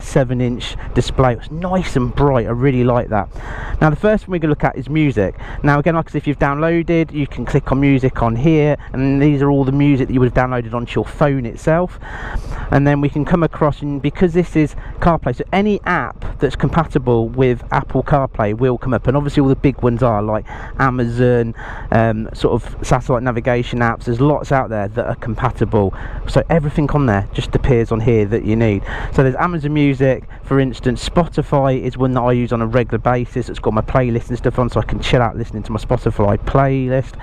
7-inch display. It's nice and bright. I really like that. Now the first thing we're going to look at is music. Now again, like I said, if you've downloaded, you can click on music on here, and these are all the music that you would have downloaded onto your phone itself. And then we can come across, and because this is CarPlay, so any app that's compatible with Apple CarPlay will come up, and obviously all the big ones are like Amazon, sort of satellite navigation apps. There's lots out there that are compatible, so everything on there just appears on here that you need. So there's Amazon Music, for instance. Spotify is one that I use on a regular basis. It's got my playlist and stuff on, so I can chill out listening to my Spotify playlist.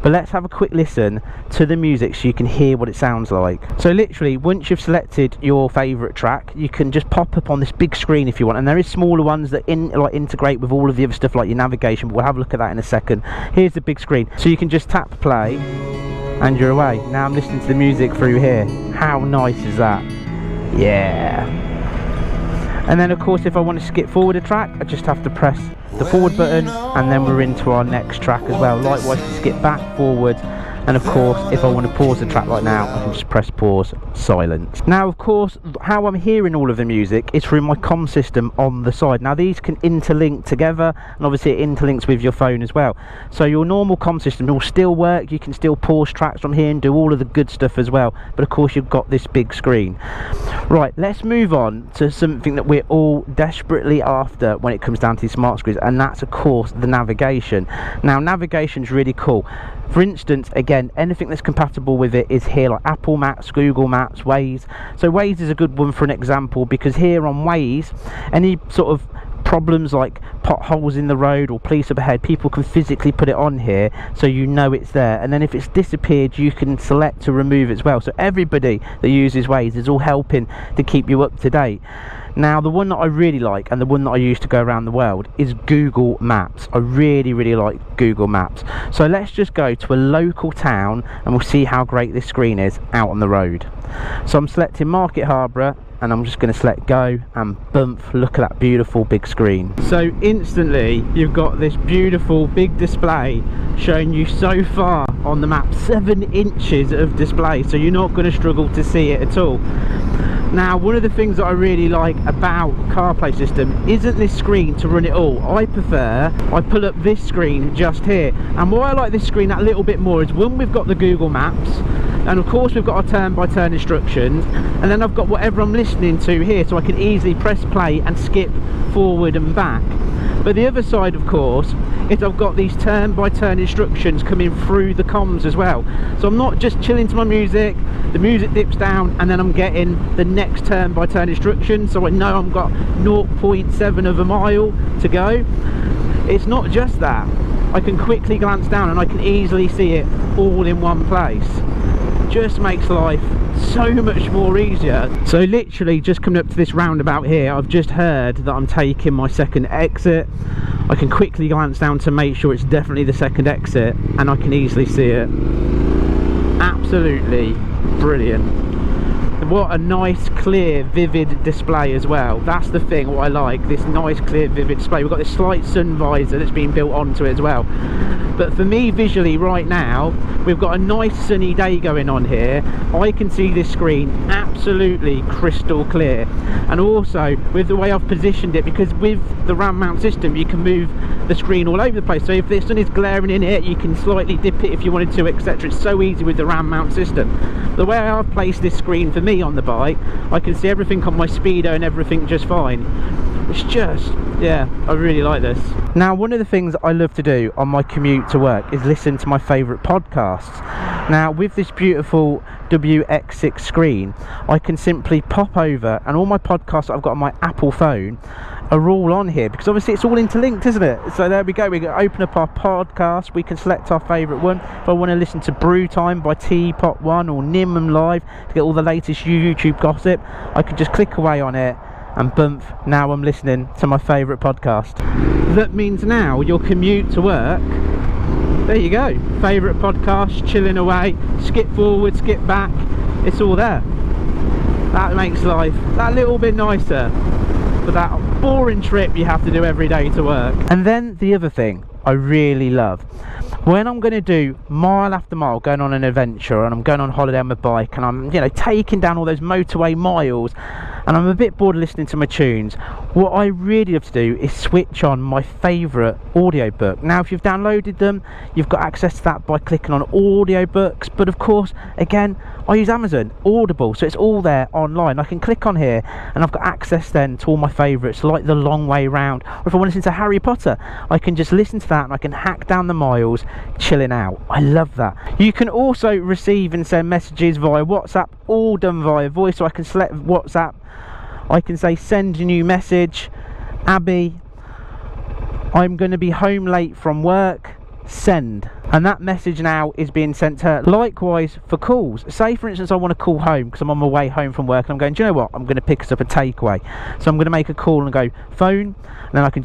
But let's have a quick listen to the music so you can hear what it sounds like. So literally, once you've selected your favourite track, you can just pop up on this big screen if you want, and there is smaller ones that integrate with all of the other stuff like your navigation, but we'll have a look at that in a second. Here's the big screen, so you can just tap play and you're away. Now I'm listening to the music through here. How nice is that? Yeah. And then of course, if I want to skip forward a track, I just have to press the forward button, and then we're into our next track as well. Likewise, to skip back, forward, and of course, if I want to pause the track right now, I can just press pause, silence. Now of course, how I'm hearing all of the music is through my comm system on the side. Now these can interlink together, and obviously it interlinks with your phone as well. So your normal comm system will still work, you can still pause tracks from here and do all of the good stuff as well, but of course you've got this big screen. Right, let's move on to something that we're all desperately after when it comes down to these smart screens, and that's of course the navigation. Now navigation's really cool. For instance, again, anything that's compatible with it is here, like Apple Maps, Google Maps, Waze. So Waze is a good one for an example, because here on Waze, any sort of problems like potholes in the road or police up ahead, people can physically put it on here so you know it's there, and then if it's disappeared you can select to remove it as well. So everybody that uses Waze is all helping to keep you up to date. Now the one that I really like, and the one that I use to go around the world, is Google Maps. I really like Google Maps. So let's just go to a local town and we'll see how great this screen is out on the road. So I'm selecting Market Harborough, and I'm just going to select go, and bump, look at that beautiful big screen. So instantly you've got this beautiful big display showing you so far on the map, 7 inches of display, so you're not going to struggle to see it at all. Now one of the things that I really like about CarPlay system isn't this screen to run it all. I pull up this screen just here, and why I like this screen that little bit more is, one, we've got the Google Maps, and of course we've got our turn-by-turn instructions, and then I've got whatever I'm listening to here, so I can easily press play and skip forward and back. But the other side, of course, is I've got these turn-by-turn instructions coming through the comms as well. So I'm not just chilling to my music, the music dips down, and then I'm getting the next turn-by-turn instruction, so I know I've got 0.7 of a mile to go. It's not just that. I can quickly glance down and I can easily see it all in one place. Just makes life so much more easier. So literally just coming up to this roundabout here, I've just heard that I'm taking my second exit. I can quickly glance down to make sure it's definitely the second exit, and I can easily see it. Absolutely brilliant. What a nice, clear, vivid display as well. That's the thing, what I like, this nice, clear, vivid display. We've got this slight sun visor that's been built onto it as well. But for me, visually, right now, we've got a nice sunny day going on here. I can see this screen absolutely crystal clear. And also, with the way I've positioned it, because with the RAM mount system, you can move the screen all over the place. So if the sun is glaring in it, you can slightly dip it if you wanted to, etc. It's so easy with the RAM mount system. The way I've placed this screen for me on the bike, I can see everything on my speedo and everything just fine. It's just, yeah, I really like this. Now one of the things I love to do on my commute to work is listen to my favourite podcasts. Now with this beautiful WX6 screen, I can simply pop over, and all my podcasts I've got on my Apple phone are all on here, because obviously it's all interlinked, isn't it? So there we go, we can open up our podcast, we can select our favourite one. If I want to listen to Brew Time by Teapot One or Nimham Live to get all the latest YouTube gossip, I can just click away on it and bump, now I'm listening to my favourite podcast. That means now your commute to work, there you go, favourite podcast, chilling away, skip forward, skip back, it's all there. That makes life that little bit nicer for that boring trip you have to do every day to work. And then the other thing I really love, when I'm going to do mile after mile going on an adventure, and I'm going on holiday on my bike, and I'm, you know, taking down all those motorway miles, and I'm a bit bored of listening to my tunes, what I really love to do is switch on my favourite audiobook. Now if you've downloaded them, you've got access to that by clicking on audiobooks, but of course again I use Amazon Audible, so it's all there online. I can click on here and I've got access then to all my favourites, like The Long Way Round, or if I want to listen to Harry Potter, I can just listen to that and I can hack down the miles chilling out. I love that. You can also receive and send messages via WhatsApp, all done via voice. So I can select WhatsApp, I can say send a new message, Abby, I'm going to be home late from work, send, and that message now is being sent to her. Likewise for calls, say for instance I want to call home because I'm on my way home from work and I'm going, do you know what, I'm going to pick us up a takeaway, so I'm going to make a call and go phone, and then I can just